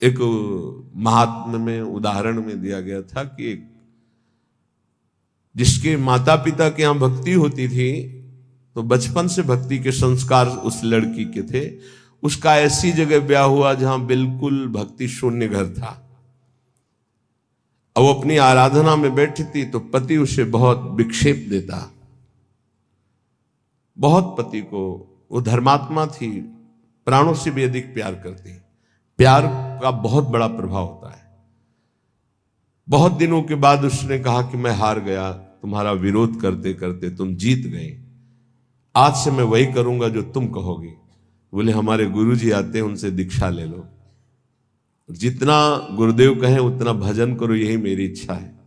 एक महात्म्य में उदाहरण में दिया गया था कि जिसके माता पिता के यहां भक्ति होती थी तो बचपन से भक्ति के संस्कार उस लड़की के थे। उसका ऐसी जगह ब्याह हुआ जहां बिल्कुल भक्ति शून्य घर था। अब वो अपनी आराधना में बैठी थी तो पति उसे बहुत विक्षेप देता, बहुत पति को, वो धर्मात्मा थी, प्राणों से भी अधिक प्यार करती। प्यार का बहुत बड़ा प्रभाव होता है। बहुत दिनों के बाद उसने कहा कि मैं हार गया, तुम्हारा विरोध करते करते तुम जीत गए, आज से मैं वही करूंगा जो तुम कहोगे। बोले हमारे गुरुजी आते हैं, उनसे दीक्षा ले लो, जितना गुरुदेव कहें उतना भजन करो, यही मेरी इच्छा है।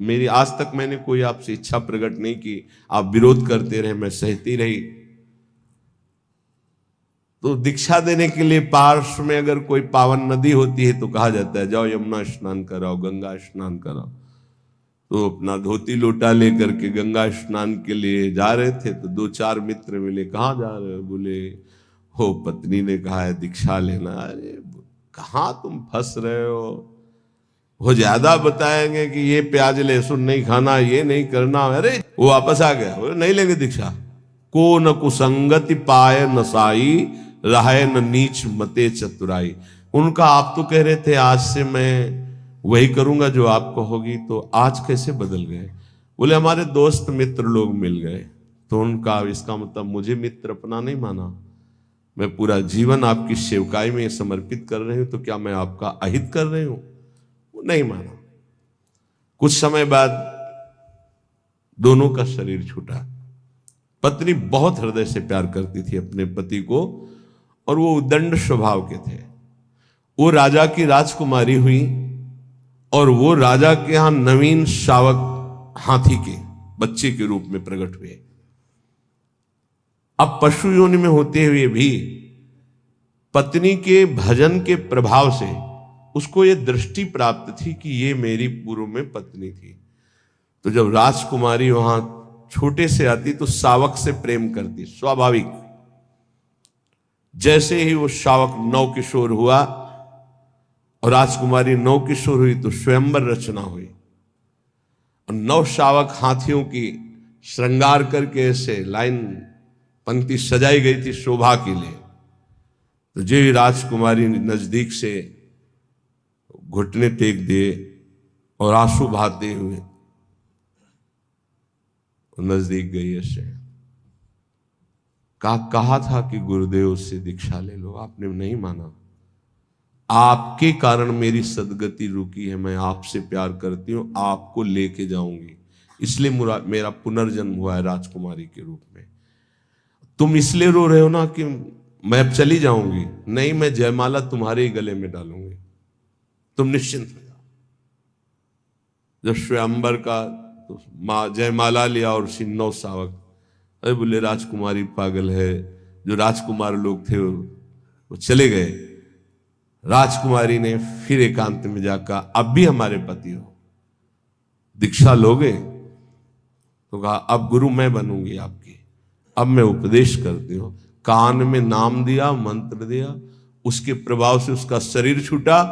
मेरी आज तक मैंने कोई आपसे इच्छा प्रकट नहीं की, आप विरोध करते रहे, मैं सहती रही। तो दीक्षा देने के लिए पार्श्व में अगर कोई पावन नदी होती है तो कहा जाता है जाओ यमुना स्नान कराओ, गंगा स्नान कराओ। तो अपना धोती लोटा लेकर के गंगा स्नान के लिए जा रहे थे तो दो चार मित्र मिले, कहाँ जा रहे हो? बोले हो पत्नी ने कहा है दीक्षा लेना। अरे कहाँ तुम फंस रहे हो, वो ज्यादा बताएंगे कि ये प्याज लहसुन नहीं खाना, ये नहीं करना। अरे वो वापस आ गया, बोले नहीं लेंगे दीक्षा। को न कुसंगति पाए नसाई, रहे न नीच मते चतुराई। उनका आप तो कह रहे थे आज से मैं वही करूंगा जो आप कहोगी, तो आज कैसे बदल गए? बोले हमारे दोस्त मित्र लोग मिल गए। तो उनका इसका मतलब मुझे मित्र अपना नहीं माना, मैं पूरा जीवन आपकी सेवकाई में समर्पित कर रही हूं, तो क्या मैं आपका अहित कर रही हूं? वो नहीं माना। कुछ समय बाद दोनों का शरीर छूटा। पत्नी बहुत हृदय से प्यार करती थी अपने पति को और वो उद्दंड स्वभाव के थे। वो राजा की राजकुमारी हुई और वो राजा के यहां नवीन शावक हाथी के बच्चे के रूप में प्रकट हुए। अब पशु योनि में होते हुए भी पत्नी के भजन के प्रभाव से उसको ये दृष्टि प्राप्त थी कि ये मेरी पूर्व में पत्नी थी। तो जब राजकुमारी वहां छोटे से आती तो शावक से प्रेम करती, स्वाभाविक। जैसे ही वो शावक नवकिशोर हुआ और राजकुमारी नवकिशोर हुई तो स्वयंवर रचना हुई और नव शावक हाथियों की श्रृंगार करके ऐसे लाइन पंक्ति सजाई गई थी शोभा के लिए। तो जो राजकुमारी नजदीक से घुटने टेक दिए और आंसू बहाते हुए नजदीक गई, ऐसे कहा था कि गुरुदेव से दीक्षा ले लो, आपने नहीं माना। आपके कारण मेरी सदगति रुकी है, मैं आपसे प्यार करती हूं, आपको लेके जाऊंगी, इसलिए मेरा पुनर्जन्म हुआ है राजकुमारी के रूप में। तुम इसलिए रो रहे हो ना कि मैं अब चली जाऊंगी, नहीं, मैं जयमाला तुम्हारे ही गले में डालूंगी, तुम निश्चिंत हो जाओ। जब स्वयंवर का तो जयमाला लिया और सिन्नौ सावक, अरे बोले राजकुमारी पागल है। जो राजकुमार लोग थे वो चले गए। राजकुमारी ने फिर एकांत में जाकर अब भी हमारे पति हो, दीक्षा लोगे? तो कहा अब गुरु मैं बनूंगी आपकी, अब मैं उपदेश करती हूं। कान में नाम दिया, मंत्र दिया, उसके प्रभाव से उसका शरीर छूटा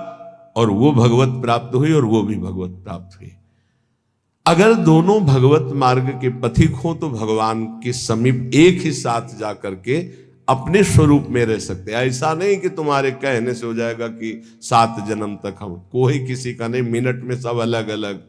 और वो भगवत प्राप्त हुई और वो भी भगवत प्राप्त हुई। अगर दोनों भगवत मार्ग के पथिक हो तो भगवान के समीप एक ही साथ जाकर के अपने स्वरूप में रह सकते हैं। ऐसा नहीं कि तुम्हारे कहने से हो जाएगा कि 7 जन्म तक हम, कोई किसी का नहीं, मिनट में सब अलग अलग।